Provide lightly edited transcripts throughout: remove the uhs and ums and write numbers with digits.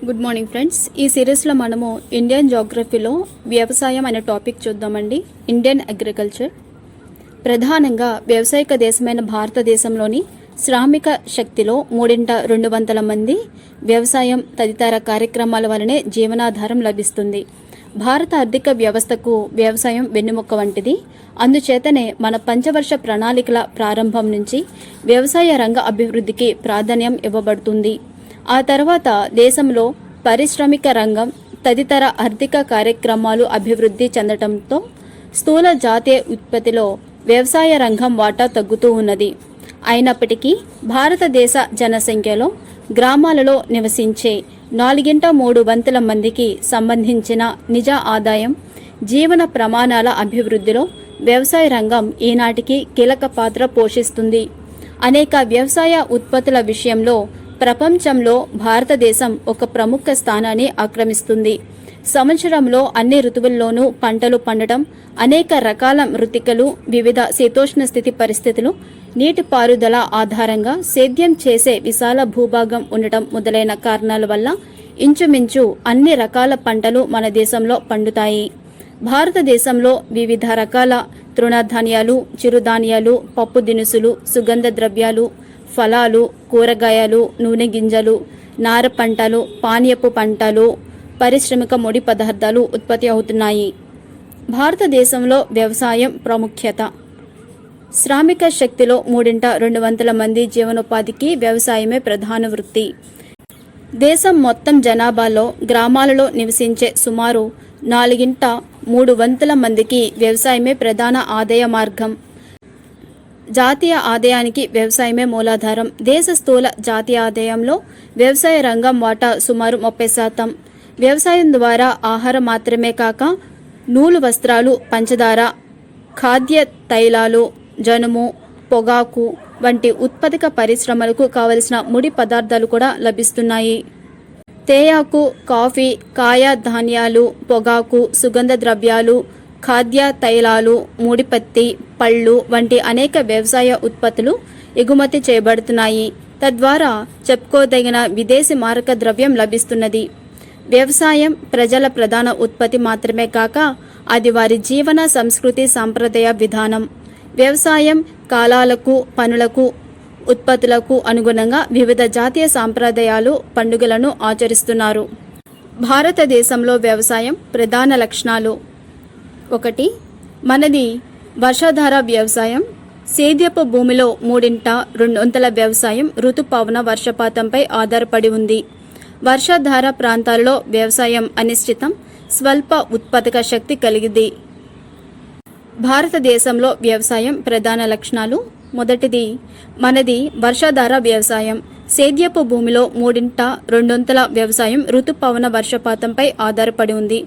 Good morning friends. ఈ సిరీస్లో మనము ఇండియన్ జోగ్రఫీలో వ్యవసాయం అనే టాపిక్ చూద్దామండి. ఇండియన్ అగ్రికల్చర్ ప్రధానంగా వ్యవసాయక దేశమైన భారతదేశంలోని శ్రామిక శక్తిలో 200 మంది వ్యవసాయం తదితర కార్యక్రమాల వలనే జీవనాధారం లభిస్తుంది. భారత ఆర్థిక వ్యవస్థకు వ్యవసాయం వెన్నెముక వంటిది. అందుచేతనే మన పంచవర్ష ప్రణాళికల ప్రారంభం నుంచి వ్యవసాయ రంగ అభివృద్ధికి ప్రాధాన్యం ఇవ్వబడుతుంది. ఆ తర్వాత దేశంలో పారిశ్రామిక రంగం తదితర ఆర్థిక కార్యక్రమాలు అభివృద్ధి చెందడంతో స్థూల జాతీయ ఉత్పత్తిలో వ్యవసాయ రంగం వాటా తగ్గుతూ ఉన్నది. అయినప్పటికీ భారతదేశ జనసంఖ్యలో గ్రామాలలో నివసించే 4/3 మందికి సంబంధించిన నిజ ఆదాయం, జీవన ప్రమాణాల అభివృద్ధిలో వ్యవసాయ రంగం ఈనాటికి కీలక పాత్ర పోషిస్తుంది. అనేక వ్యవసాయ ఉత్పత్తుల విషయంలో ప్రపంచంలో భారతదేశం ఒక ప్రముఖ స్థానాన్ని ఆక్రమిస్తుంది. సంవత్సరంలో అన్ని ఋతువుల్లోనూ పంటలు పండటం, అనేక రకాల మృత్తికలు, వివిధ శీతోష్ణ స్థితి పరిస్థితులు, నీటిపారుదల ఆధారంగా సేద్యం చేసే విశాల భూభాగం ఉండటం మొదలైన కారణాల వల్ల ఇంచుమించు అన్ని రకాల పంటలు మన దేశంలో పండుతాయి. భారతదేశంలో వివిధ రకాల తృణధాన్యాలు, చిరుధాన్యాలు, పప్పు దినుసులు, సుగంధ ద్రవ్యాలు, ఫలాలు, కూరగాయలు, నూనె గింజలు, నార పంటలు, పానీయపు పంటలు, పారిశ్రామిక ముడి పదార్థాలు ఉత్పత్తి అవుతున్నాయి. భారతదేశంలో వ్యవసాయం ప్రాముఖ్యత. శ్రామిక శక్తిలో 200 మంది జీవనోపాధికి వ్యవసాయమే ప్రధాన వృత్తి. దేశం మొత్తం జనాభాలో గ్రామాలలో నివసించే సుమారు 4/3 మందికి వ్యవసాయమే ప్రధాన ఆదాయ మార్గం. జాతీయ ఆదాయానికి వ్యవసాయమే మూలాధారం. దేశ స్థూల జాతీయ ఆదాయంలో వ్యవసాయ రంగం వాటా సుమారు 30%. వ్యవసాయం ద్వారా ఆహారం మాత్రమే కాక నూలు వస్త్రాలు, పంచదార, ఖాద్య తైలాలు, జనుము, పొగాకు వంటి ఉత్పాదక పరిశ్రమలకు కావలసిన ముడి పదార్థాలు కూడా లభిస్తున్నాయి. తేయాకు, కాఫీ, కాయ ధాన్యాలు, పొగాకు, సుగంధ ద్రవ్యాలు, ఖాద్య తైలాలు, ముడిపత్తి, పళ్ళు వంటి అనేక వ్యవసాయ ఉత్పత్తులు ఎగుమతి చేయబడుతున్నాయి. తద్వారా చెప్పుకోదగిన విదేశీ మారక ద్రవ్యం లభిస్తున్నది. వ్యవసాయం ప్రజల ప్రధాన ఉత్పత్తి మాత్రమే కాక అది వారి జీవన సంస్కృతి సాంప్రదాయ విధానం. వ్యవసాయం కాలాలకు, పనులకు, ఉత్పత్తులకు అనుగుణంగా వివిధ జాతీయ సాంప్రదాయాలు, పండుగలను ఆచరిస్తున్నారు. భారతదేశంలో వ్యవసాయం ప్రధాన లక్షణాలు. 1. మనది వర్షాధార వ్యవసాయం. సేద్యపు భూమిలో 3/2 వ్యవసాయం ఋతుపవన వర్షపాతంపై ఆధారపడి ఉంది. వర్షాధార ప్రాంతాలలో వ్యవసాయం అనిశ్చితం, స్వల్ప ఉత్పాదక శక్తి కలిగింది. భారతదేశంలో వ్యవసాయం ప్రధాన లక్షణాలు. 1. మనది వర్షాధార వ్యవసాయం. సేద్యపు భూమిలో 3/2 వ్యవసాయం ఋతుపవన వర్షపాతంపై ఆధారపడి ఉంది.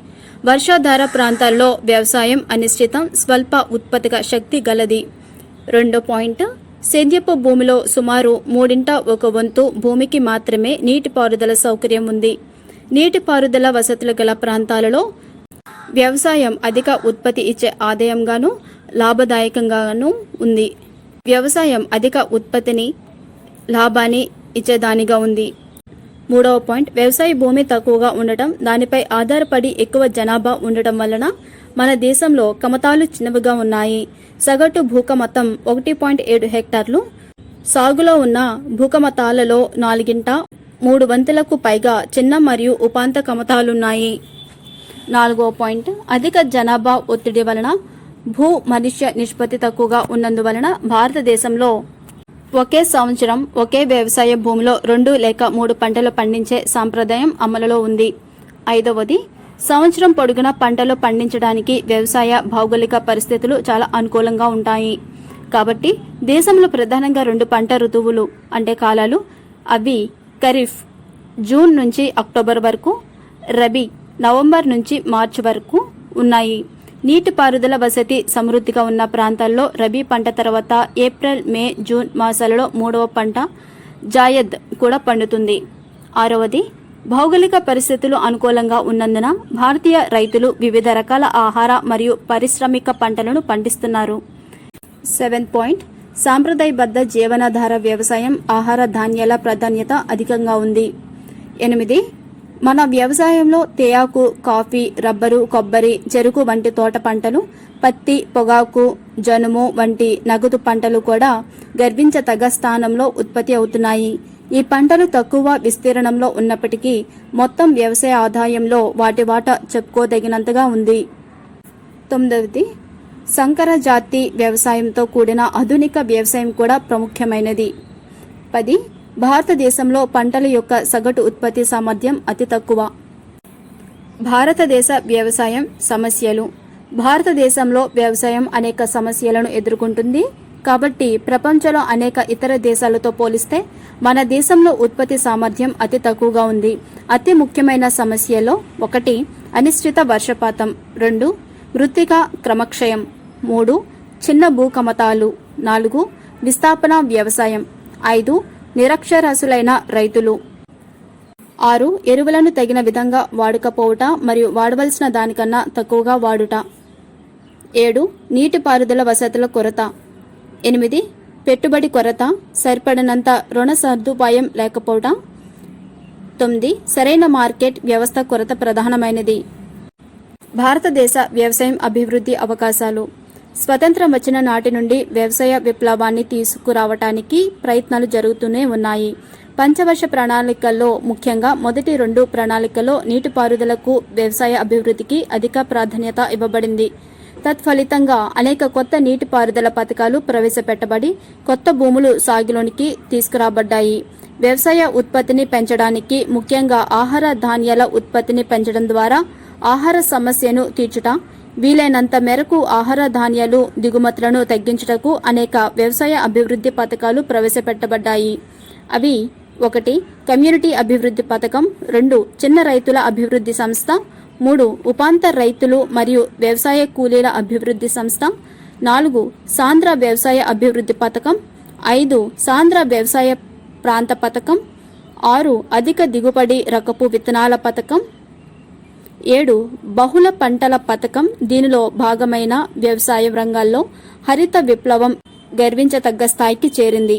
వర్షాధార ప్రాంతాల్లో వ్యవసాయం అనిశ్చితం, స్వల్ప ఉత్పాదక శక్తి గలది. 2. సేద్యపు భూమిలో సుమారు 3/1 భూమికి మాత్రమే నీటిపారుదల సౌకర్యం ఉంది. నీటిపారుదల వసతులు గల ప్రాంతాలలో వ్యవసాయం అధిక ఉత్పత్తి ఇచ్చే ఆదాయంగాను, లాభదాయకంగాను ఉంది. వ్యవసాయం అధిక ఉత్పత్తిని, లాభాన్ని ఇచ్చేదానిగా ఉంది. 3. వ్యవసాయ భూమి తక్కువగా ఉండటం, దానిపై ఆధారపడి ఎక్కువ జనాభా ఉండటం వలన మన దేశంలో కమతాలు చిన్నవిగా ఉన్నాయి. సగటు భూకమతం 1.7 హెక్టార్లు. సాగులో ఉన్న భూకమతాలలో 4/3 పైగా చిన్న మరియు ఉపాంత కమతాలున్నాయి. 4. అధిక జనాభా ఒత్తిడి వలన భూ మనుష్య నిష్పత్తి తక్కువగా ఉన్నందువలన భారతదేశంలో ఒకే సంవత్సరం ఒకే వ్యవసాయ భూమిలో 2 లేక 3 పంటలు పండించే సాంప్రదాయం అమలులో ఉంది. 5. సంవత్సరం పొడుగున పంటలు పండించడానికి వ్యవసాయ భౌగోళిక పరిస్థితులు చాలా అనుకూలంగా ఉంటాయి. కాబట్టి దేశంలో ప్రధానంగా 2 పంట ఋతువులు అంటే కాలాలు. అవి ఖరీఫ్ జూన్ నుంచి అక్టోబర్ వరకు, రబీ నవంబర్ నుంచి మార్చి వరకు ఉన్నాయి. నీటిపారుదల వసతి సమృద్ధిగా ఉన్న ప్రాంతాల్లో రబీ పంట తర్వాత ఏప్రిల్, మే, జూన్ మాసాలలో 3వ పంట జాయద్ కూడా పండుతుంది. 6. భౌగోళిక పరిస్థితులు అనుకూలంగా ఉన్నందున భారతీయ రైతులు వివిధ రకాల ఆహార మరియు పారిశ్రామిక పంటలను పండిస్తున్నారు. 7. సాంప్రదాయబద్ధ జీవనాధార వ్యవసాయం, ఆహార ధాన్యాల ప్రాధాన్యత అధికంగా ఉంది. 8. మన వ్యవసాయంలో తేయాకు, కాఫీ, రబ్బరు, కొబ్బరి, చెరుకు వంటి తోట పంటలు, పత్తి, పొగాకు, జనుము వంటి నగదు పంటలు కూడా గర్వించతగ్గ స్థానంలో ఉత్పత్తి అవుతున్నాయి. ఈ పంటలు తక్కువ విస్తీర్ణంలో ఉన్నప్పటికీ మొత్తం వ్యవసాయ ఆదాయంలో వాటి వాటా చెప్పుకోదగినంతగా ఉంది. 9. సంకర జాతి వ్యవసాయంతో కూడిన ఆధునిక వ్యవసాయం కూడా ప్రాముఖ్యమైనది. 10. భారతదేశంలో పంటల యొక్క సగటు ఉత్పత్తి సామర్థ్యం అతి తక్కువ. భారతదేశ వ్యవసాయం సమస్యలు. భారతదేశంలో వ్యవసాయం అనేక సమస్యలను ఎదుర్కొంటుంది. కాబట్టి ప్రపంచంలో అనేక ఇతర దేశాలతో పోలిస్తే మన దేశంలో ఉత్పత్తి సామర్థ్యం అతి తక్కువగా ఉంది. అతి ముఖ్యమైన సమస్యలో 1. అనిశ్చిత వర్షపాతం, 2. మృత్తిక క్రమక్షయం, 3. చిన్న భూకమతాలు, 4. విస్థాపన వ్యవసాయం, 5. నిరక్షరాస్యులైన రైతులు, 6. ఎరువులను తగిన విధంగా వాడకపోవుట మరియు వాడవలసిన దానికన్నా తక్కువగా వాడుట, 7. నీటిపారుదల వసతుల కొరత, 8. పెట్టుబడి కొరత, సరిపడినంత రుణ సదుపాయం లేకపోవట, 9. సరైన మార్కెట్ వ్యవస్థ కొరత ప్రధానమైనది. భారతదేశ వ్యవసాయం అభివృద్ధి అవకాశాలు. స్వతంత్రం వచ్చిన నాటి నుండి వ్యవసాయ విప్లవాన్ని తీసుకురావటానికి ప్రయత్నాలు జరుగుతూనే ఉన్నాయి. పంచవర్ష ప్రణాళికల్లో ముఖ్యంగా మొదటి 2 ప్రణాళికల్లో నీటిపారుదలకు, వ్యవసాయ అభివృద్ధికి అధిక ప్రాధాన్యత ఇవ్వబడింది. తత్ఫలితంగా అనేక కొత్త నీటిపారుదల పథకాలు ప్రవేశపెట్టబడి కొత్త భూములు సాగులోనికి తీసుకురాబడ్డాయి. వ్యవసాయ ఉత్పత్తిని పెంచడానికి, ముఖ్యంగా ఆహార ధాన్యాల ఉత్పత్తిని పెంచడం ద్వారా ఆహార సమస్యను తీర్చుట, వీలైనంత మేరకు ఆహార ధాన్యాలు దిగుమతులను తగ్గించుటకు అనేక వ్యవసాయ అభివృద్ధి పథకాలు ప్రవేశపెట్టబడ్డాయి. అవి 1. కమ్యూనిటీ అభివృద్ధి పథకం, 2. చిన్న రైతుల అభివృద్ధి సంస్థ, 3. ఉపాంతర రైతులు మరియు వ్యవసాయ కూలీల అభివృద్ధి సంస్థ, 4. సాంద్ర వ్యవసాయ అభివృద్ధి పథకం, 5. సాంద్ర వ్యవసాయ ప్రాంత పథకం, 6. అధిక దిగుబడి రకపు విత్తనాల పథకం, 7. బహుళ పంటల పథకం. దీనిలో భాగమైన వ్యవసాయ రంగాల్లో హరిత విప్లవం గర్వించతగ్గ స్థాయికి చేరింది.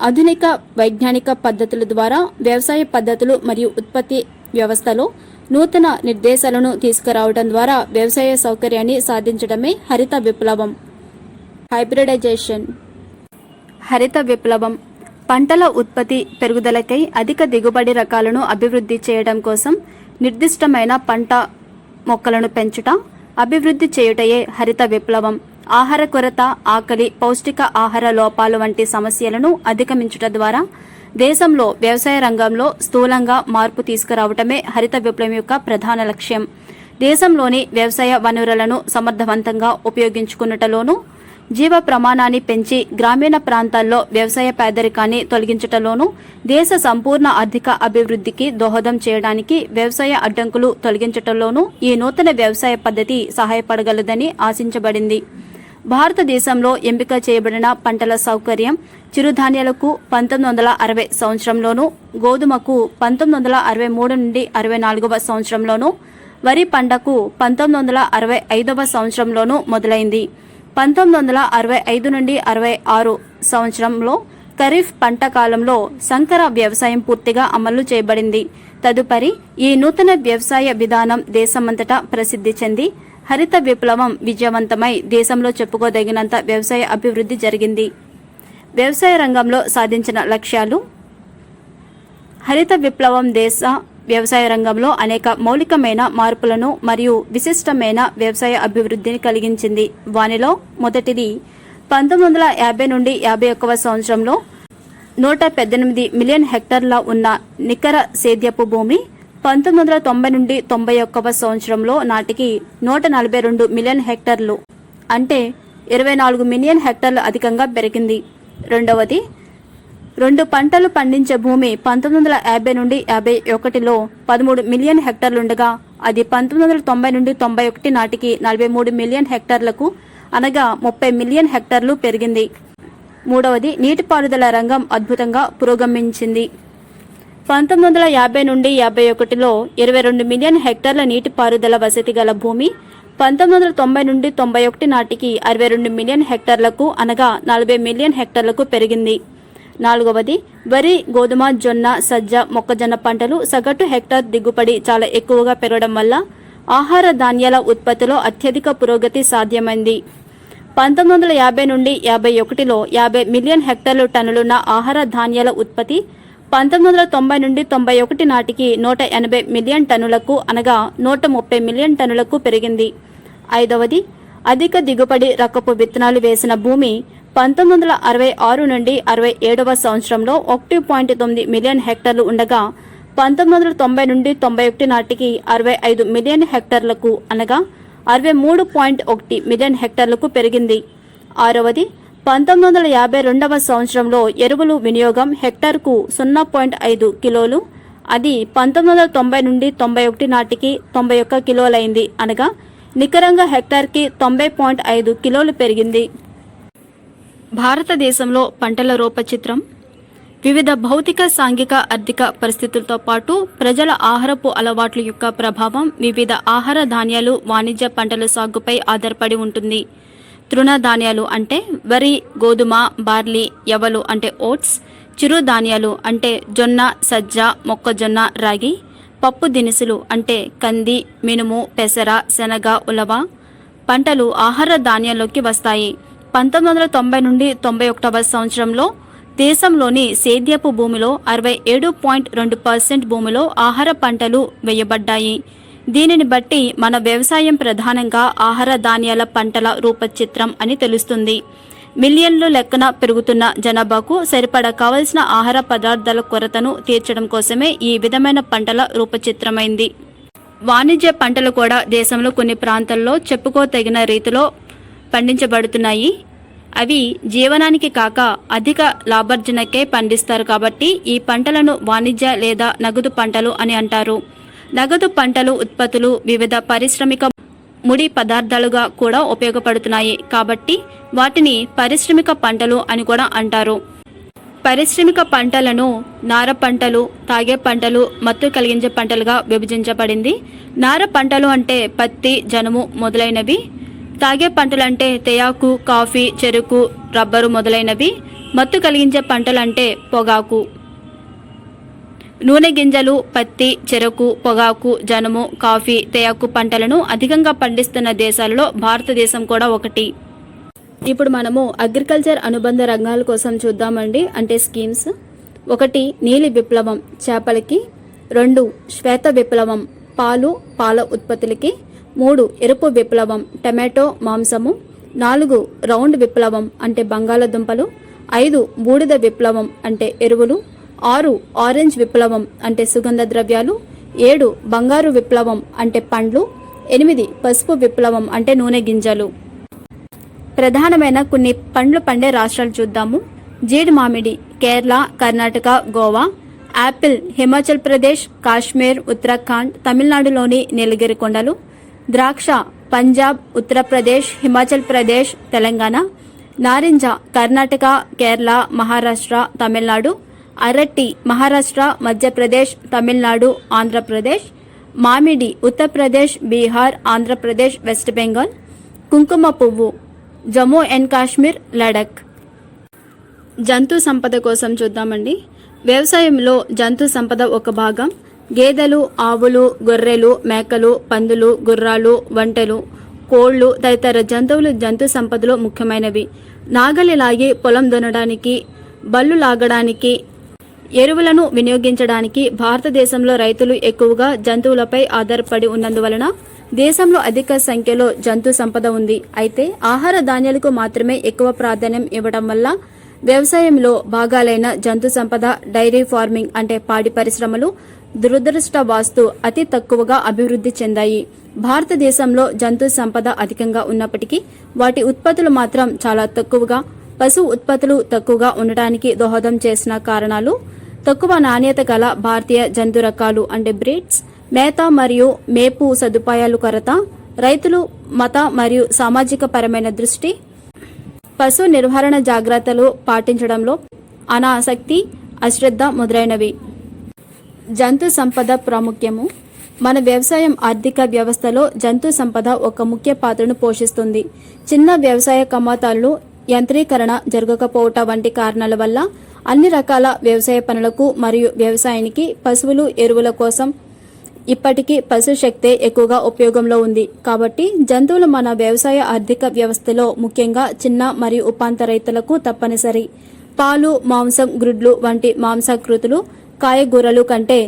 ఆధునిక వైజ్ఞానిక పద్ధతుల ద్వారా వ్యవసాయ పద్ధతులు మరియు ఉత్పత్తి వ్యవస్థలో నూతన నిర్దేశాలను తీసుకురావడం ద్వారా వ్యవసాయ సౌకర్యాన్ని సాధించడమే హరిత విప్లవం. హైబ్రిడైజేషన్. హరిత విప్లవం పంటల ఉత్పత్తి పెరుగుదలకై అధిక దిగుబడి రకాలను అభివృద్ధి చేయడం కోసం నిర్దిష్టమైన పంట మొక్కలను పెంచుట, అభివృద్ధి చేయుటయే హరిత విప్లవం. ఆహార కొరత, ఆకలి, పౌష్టిక ఆహార లోపాలు వంటి సమస్యలను అధిగమించుట ద్వారా దేశంలో వ్యవసాయ రంగంలో స్థూలంగా మార్పు తీసుకురావటమే హరిత విప్లవం యొక్క ప్రధాన లక్ష్యం. దేశంలోని వ్యవసాయ వనరులను సమర్థవంతంగా ఉపయోగించుకున్నటలోనూ, జీవ ప్రమాణాన్ని పెంచి గ్రామీణ ప్రాంతాల్లో వ్యవసాయ పేదరికాన్ని తొలగించటలోనూ, దేశ సంపూర్ణ ఆర్థిక అభివృద్ధికి దోహదం చేయడానికి వ్యవసాయ అడ్డంకులు తొలగించటంలోనూ ఈ నూతన వ్యవసాయ పద్ధతి సహాయపడగలదని ఆశించబడింది. భారతదేశంలో ఎంపిక చేయబడిన పంటల సౌకర్యం చిరుధాన్యాలకు 1960 సంవత్సరంలోనూ, గోధుమకు 1963 నుండి 64వ సంవత్సరంలోనూ, వరి పంటకు 1965వ సంవత్సరంలోనూ మొదలైంది. 1965 నుండి 66 సంవత్సరంలో ఖరీఫ్ పంట కాలంలో సంకర వ్యవసాయం పూర్తిగా అమలు చేయబడింది. తదుపరి ఈ నూతన వ్యవసాయ విధానం దేశమంతటా ప్రసిద్ధి చెంది హరిత విప్లవం విజయవంతమై దేశంలో చెప్పుకోదగినంత వ్యవసాయ అభివృద్ధి జరిగింది. వ్యవసాయ రంగంలో సాధించిన లక్ష్యాలు. హరిత విప్లవం దేశ వ్యవసాయ రంగంలో అనేక మౌలికమైన మార్పులను మరియు విశిష్టమైన వ్యవసాయ అభివృద్ధిని కలిగించింది. వానిలో మొదటిది 1950 నుండి 51వ సంవత్సరంలో 118 మిలియన్ హెక్టార్ల ఉన్న నికర సేద్యపు భూమి 1990 నుండి 91వ సంవత్సరంలో నాటికి 142 మిలియన్ హెక్టార్లు, అంటే 24 మిలియన్ హెక్టార్లు అధికంగా పెరిగింది. రెండవది, 2 పంటలు పండించే భూమి 1950 నుండి 51లో 13 మిలియన్ హెక్టార్లుండగా అది 1990 నుండి 91 నాటికి 43 మిలియన్ హెక్టార్లకు, అనగా 30 మిలియన్ హెక్టార్లు పెరిగింది. మూడవది, నీటిపారుదల రంగం అద్భుతంగా పురోగమించింది. 1950 నుండి 51లో 22 మిలియన్ హెక్టార్ల నీటిపారుదల వసతి గల భూమి 1990 నుండి 91 నాటికి 62 మిలియన్ హెక్టార్లకు, అనగా 40 మిలియన్ హెక్టార్లకు పెరిగింది. నాలుగవది వరి, గోధుమ, జొన్న, సజ్జ, మొక్కజొన్న పంటలు సగటు హెక్టార్ దిగుబడి చాలా ఎక్కువగా పెరగడం వల్ల ఆహార ధాన్యాల ఉత్పత్తిలో అత్యధిక పురోగతి సాధ్యమైంది. 1950 నుండి 51లో 50 మిలియన్ హెక్టార్లు టన్నులున్న ఆహార ధాన్యాల ఉత్పత్తి 1990 నుండి 91 నాటికి 180 మిలియన్ టన్నులకు అనగా 130 మిలియన్ టన్నులకు పెరిగింది. ఐదవది అధిక దిగుబడి రకపు విత్తనాలు వేసిన భూమి 1966 నుండి 67వ సంవత్సరంలో 1.9 మిలియన్ హెక్టార్లు ఉండగా 1990 నుండి 91 నాటికి 65 మిలియన్ హెక్టార్లకు అనగా 63.1 మిలియన్ హెక్టార్లకు పెరిగింది. ఆరవది 1952వ సంవత్సరంలో ఎరువులు వినియోగం హెక్టార్కు 0.5 కిలోలు, అది 1990 నుండి 91 నాటికి 91 కిలోలైంది అనగా నికరంగా హెక్టార్కి 90.5 కిలోలు పెరిగింది. భారతదేశంలో పంటల రూపచిత్రం వివిధ భౌతిక, సాంఘిక, ఆర్థిక పరిస్థితులతో పాటు ప్రజల ఆహారపు అలవాట్ల యొక్క ప్రభావం వివిధ ఆహార ధాన్యాలు, వాణిజ్య పంటల సాగుపై ఆధారపడి ఉంటుంది. తృణధాన్యాలు అంటే వరి, గోధుమ, బార్లీ, యవలు అంటే ఓట్స్, చిరుధాన్యాలు అంటే జొన్న, సజ్జ, మొక్కజొన్న, రాగి, పప్పు దినుసులు అంటే కంది, మినుము, పెసర, శనగ, ఉలవ పంటలు ఆహార ధాన్యాల్లోకి వస్తాయి. 1990 నుండి 91వ సంవత్సరంలో దేశంలోని సేద్యపు భూమిలో 67.2% భూమిలో ఆహార పంటలు వేయబడ్డాయి. దీనిని బట్టి మన వ్యవసాయం ప్రధానంగా ఆహార ధాన్యాల పంటల రూపచిత్రం అని తెలుస్తుంది. మిలియన్లు లెక్కన పెరుగుతున్న జనాభాకు సరిపడా కావలసిన ఆహార పదార్థాల కొరతను తీర్చడం కోసమే ఈ విధమైన పంటల రూపచిత్రమైంది. వాణిజ్య పంటలు కూడా దేశంలో కొన్ని ప్రాంతాల్లో చెప్పుకోతగిన రీతిలో పండించబడుతున్నాయి. అవి జీవనానికి కాక అధిక లాభార్జనకే పండిస్తారు కాబట్టి ఈ పంటలను వాణిజ్య లేదా నగదు పంటలు అని అంటారు. నగదు పంటలు ఉత్పత్తులు వివిధ పారిశ్రామిక ముడి పదార్థాలుగా కూడా ఉపయోగపడుతున్నాయి కాబట్టి వాటిని పారిశ్రామిక పంటలు అని కూడా అంటారు. పారిశ్రామిక పంటలను నార పంటలు, తాగే పంటలు, మత్తు కలిగించే పంటలుగా విభజించబడింది. నార పంటలు అంటే పత్తి, జనుము మొదలైనవి. తాగే పంటలంటే తేయాకు, కాఫీ, చెరుకు, రబ్బరు మొదలైనవి. మత్తు కలిగించే పంటలంటే పొగాకు. నూనె గింజలు, పత్తి, చెరకు, పొగాకు, జనుము, కాఫీ, తేయాకు పంటలను అధికంగా పండిస్తున్న దేశాలలో భారతదేశం కూడా ఒకటి. ఇప్పుడు మనము అగ్రికల్చర్ అనుబంధ రంగాల కోసం చూద్దామండి, అంటే స్కీమ్స్. 1 నీలి విప్లవం చేపలకి, 2 శ్వేత విప్లవం పాలు, పాల ఉత్పత్తులకి, 3 ఎరుపు విప్లవం టమాటో, మాంసము, 4 రౌండ్ విప్లవం అంటే బంగాళదుంపలు, 5 బూడిద విప్లవం అంటే ఎరువులు, 6 ఆరెంజ్ విప్లవం అంటే సుగంధ ద్రవ్యాలు, 7 బంగారు విప్లవం అంటే పండ్లు, 8 పసుపు విప్లవం అంటే నూనె గింజలు. ప్రధానమైన కొన్ని పండ్లు పండే రాష్ట్రాలు చూద్దాము. జీడి మామిడి కేరళ, కర్ణాటక, గోవా. యాపిల్ హిమాచల్ ప్రదేశ్, కాశ్మీర్, ఉత్తరాఖండ్, తమిళనాడులోని నీలగిరి కొండలు. ద్రాక్ష పంజాబ్, ఉత్తరప్రదేశ్, హిమాచల్ ప్రదేశ్, తెలంగాణ. నారింజ కర్ణాటక, కేరళ, మహారాష్ట్ర, తమిళనాడు. అరటి మహారాష్ట్ర, మధ్యప్రదేశ్, తమిళనాడు, ఆంధ్రప్రదేశ్. మామిడి ఉత్తరప్రదేశ్, బీహార్, ఆంధ్రప్రదేశ్, వెస్ట్ బెంగాల్. కుంకుమ పువ్వు జమ్మూ అండ్ కాశ్మీర్, లడఖ్. జంతు సంపద కోసం చూద్దామండి. వ్యవసాయంలో జంతు సంపద ఒక భాగం. గేదెలు, ఆవులు, గొర్రెలు, మేకలు, పందులు, గుర్రాలు, వంటలు, కోళ్లు తదితర జంతువులు జంతు సంపదలో ముఖ్యమైనవి. నాగలి లాగి పొలం దున్నడానికి, బళ్ళు లాగడానికి, ఎరువులను వినియోగించడానికి భారతదేశంలో రైతులు ఎక్కువగా జంతువులపై ఆధారపడి ఉన్నందువలన దేశంలో అధిక సంఖ్యలో జంతు సంపద ఉంది. అయితే ఆహార ధాన్యాలకు మాత్రమే ఎక్కువ ప్రాధాన్యం ఇవ్వడం వల్ల వ్యవసాయంలో భాగాలైన జంతు సంపద, డైరీ ఫార్మింగ్ అంటే పాడి పరిశ్రమలు దురదృష్టవశాత్తు అతి తక్కువగా అభివృద్ధి చెందాయి. భారతదేశంలో జంతు సంపద అధికంగా ఉన్నప్పటికీ వాటి ఉత్పత్తులు మాత్రం చాలా తక్కువగా, పశు ఉత్పత్తులు తక్కువగా ఉండటానికి దోహదం చేసిన కారణాలు తక్కువ నాణ్యత గల భారతీయ జంతు రకాలు అంటే బ్రీడ్స్, మేత మరియు మేపు సదుపాయాలు కొరత, రైతులు మత మరియు సామాజిక పరమైన దృష్టి, పశు నిర్వహణ జాగ్రత్తలు పాటించడంలో అనాసక్తి, అశ్రద్ధ మొదలైనవి. జంతు సంపద ప్రాముఖ్యము. మన వ్యవసాయం ఆర్థిక వ్యవస్థలో జంతు సంపద ఒక ముఖ్య పాత్రను పోషిస్తుంది. చిన్న వ్యవసాయ కమతాలు యంత్రీకరణ జరగకపోవటం వంటి కారణాల వల్ల అన్ని రకాల వ్యవసాయ పనులకు మరియు వ్యవసాయానికి పశువులు ఎరువుల కోసం ఇప్పటికీ పశు శక్తే ఎక్కువగా ఉపయోగంలో ఉంది. కాబట్టి జంతువులు మన వ్యవసాయ ఆర్థిక వ్యవస్థలో ముఖ్యంగా చిన్న మరియు ఉపాంత రైతులకు తప్పనిసరి. పాలు, మాంసం, గ్రుడ్లు వంటి మాంసాకృతులు కాయగూరలు కంటే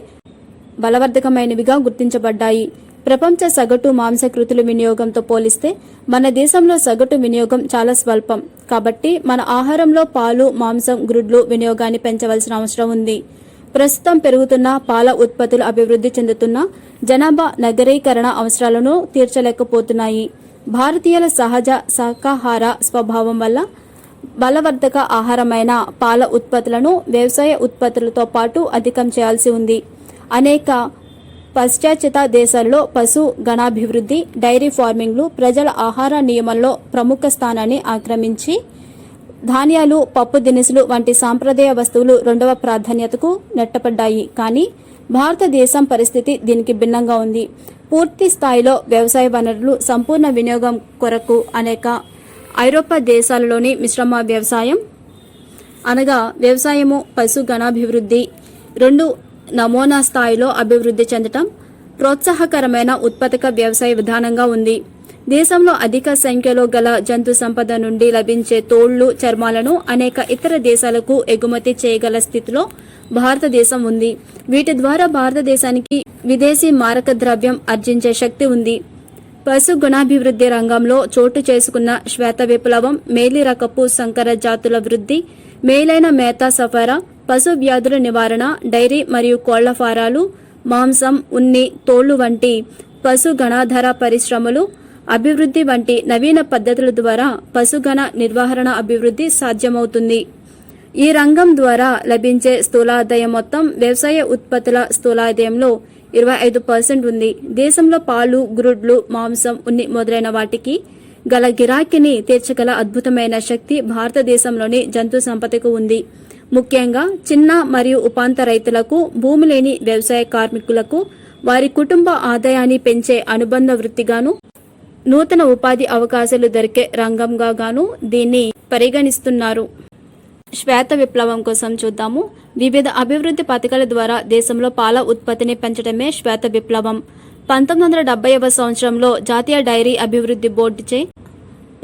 బలవర్ధకమైనవిగా గుర్తించబడ్డాయి. ప్రపంచ సగటు మాంసకృతుల వినియోగంతో పోలిస్తే మన దేశంలో సగటు వినియోగం చాలా స్వల్పం. కాబట్టి మన ఆహారంలో పాలు, మాంసం, గ్రుడ్లు వినియోగాన్ని పెంచవలసిన అవసరం ఉంది. ప్రస్తుతం పెరుగుతున్న పాల ఉత్పత్తులు అభివృద్ధి చెందుతున్న జనాభా నగరీకరణ అవసరాలను తీర్చలేకపోతున్నాయి. భారతీయుల సహజ శాకాహార స్వభావం వల్ల బలవర్ధక ఆహారమైన పాల ఉత్పత్తులను వ్యవసాయ ఉత్పత్తులతో పాటు అధికం చేయాల్సి ఉంది. అనేక పాశ్చాత్య దేశాల్లో పశు గణాభివృద్ధి, డైరీ ఫార్మింగ్లు ప్రజల ఆహార నియమంలో ప్రముఖ స్థానాన్ని ఆక్రమించి ధాన్యాలు, పప్పు దినుసులు వంటి సాంప్రదాయ వస్తువులు రెండవ ప్రాధాన్యతకు నెట్టబడ్డాయి. కానీ భారతదేశం పరిస్థితి దీనికి భిన్నంగా ఉంది. పూర్తి స్థాయిలో వ్యవసాయ వనరులు సంపూర్ణ వినియోగం కొరకు అనేక ఐరోపా దేశాలలోని మిశ్రమ వ్యవసాయం అనగా వ్యవసాయము, పశు గణాభివృద్ధి రెండు నమూనా స్థాయిలో అభివృద్ధి చెందటం ప్రోత్సాహకరమైన ఉత్పాదక వ్యవసాయ విధానంగా ఉంది. దేశంలో అధిక సంఖ్యలో గల జంతు సంపద నుండి లభించే తోళ్లు, చర్మాలను అనేక ఇతర దేశాలకు ఎగుమతి చేయగల స్థితిలో భారతదేశం ఉంది. వీటి ద్వారా భారతదేశానికి విదేశీ మారక ద్రవ్యం ఆర్జించే శక్తి ఉంది. పశు గుణాభివృద్ధి రంగంలో చోటు చేసుకున్న శ్వేత విప్లవం, మేలి రకపు సంకర జాతుల వృద్ధి, మేలైన మేత సఫరా, పశు వ్యాధుల నివారణ, డైరీ మరియు కోళ్ల ఫారాలు, మాంసం, ఉన్ని, తోళ్లు వంటి పశు గణాధార పరిశ్రమలు అభివృద్ధి వంటి నవీన పద్ధతుల ద్వారా పశుగణ నిర్వహణ అభివృద్ధి సాధ్యమవుతుంది. ఈ రంగం ద్వారా లభించే స్థూలాదాయం మొత్తం వ్యవసాయ ఉత్పత్తుల స్థూలాదాయంలో 25% ఉంది. దేశంలో పాలు, గ్రుడ్లు, మాంసం, ఉన్ని మొదలైన వాటికి గల గిరాకీని తీర్చగల అద్భుతమైన శక్తి భారతదేశంలోని జంతు సంపదకు ఉంది. ముఖ్యంగా చిన్న మరియు ఉపాంత రైతులకు, భూమి లేని వ్యవసాయ కార్మికులకు వారి కుటుంబ ఆదాయాన్ని పెంచే అనుబంధ వృత్తిగాను, నూతన ఉపాధి అవకాశాలు దొరికే రంగంగా గాను దీన్ని పరిగణిస్తున్నారు. శ్వేత విప్లవం కోసం చూద్దాము. వివిధ అభివృద్ధి పథకాల ద్వారా దేశంలో పాల ఉత్పత్తిని పెంచడమే శ్వేత విప్లవం. 1970వ సంవత్సరంలో జాతీయ డైరీ అభివృద్ధి బోర్డుచే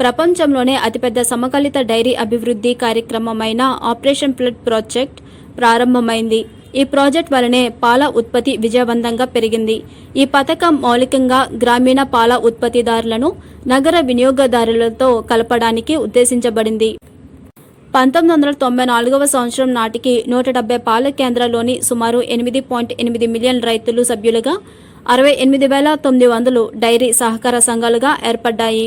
ప్రపంచంలోనే అతిపెద్ద సమకాలిత డైరీ అభివృద్ధి కార్యక్రమమైన ఆపరేషన్ ఫ్లడ్ ప్రాజెక్ట్ ప్రారంభమైంది. ఈ ప్రాజెక్ట్ వలనే పాల ఉత్పత్తి విజయవంతంగా పెరిగింది. ఈ పథకం మౌలికంగా గ్రామీణ పాల ఉత్పత్తిదారులను నగర వినియోగదారులతో కలపడానికి ఉద్దేశించబడింది. 1994వ సంవత్సరం నాటికి 170 పాల కేంద్రాల్లోని సుమారు 8.8 మిలియన్ రైతులు సభ్యులుగా 68,900 డైరీ సహకార సంఘాలుగా ఏర్పడ్డాయి.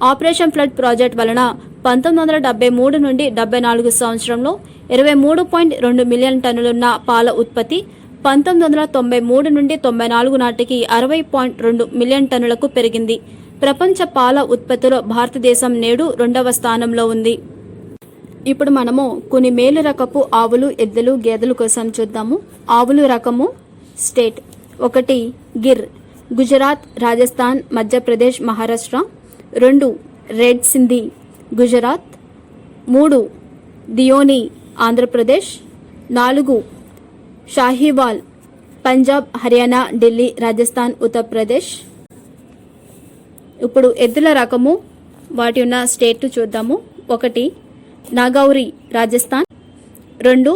ఆపరేషన్ ఫ్లడ్ ప్రాజెక్ట్ వలన 1973 నుండి 74 సంవత్సరంలో 23.2 మిలియన్ టన్నులున్న పాల ఉత్పత్తి 1993 నుండి 94 నాటికి 60.2 మిలియన్ టన్నులకు పెరిగింది. ప్రపంచ పాల ఉత్పత్తిలో భారతదేశం నేడు 2వ స్థానంలో ఉంది. ఇప్పుడు మనము కొన్ని మేలు రకపు ఆవులు, ఎద్దులు, గేదెల కోసం చూద్దాము. ఆవులు రకము స్టేట్ 1 గిర్ గుజరాత్, రాజస్థాన్, మధ్యప్రదేశ్, మహారాష్ట్ర. 2 రెడ్ సింధీ గుజరాత్. 3 దియోని ఆంధ్రప్రదేశ్. 4 షాహీవాల్ పంజాబ్, హర్యానా, ఢిల్లీ, రాజస్థాన్, ఉత్తరప్రదేశ్. ఇప్పుడు ఎద్దుల రకము వాటి ఉన్న స్టేట్ చూద్దాము. 1 నాగౌరి రాజస్థాన్. 2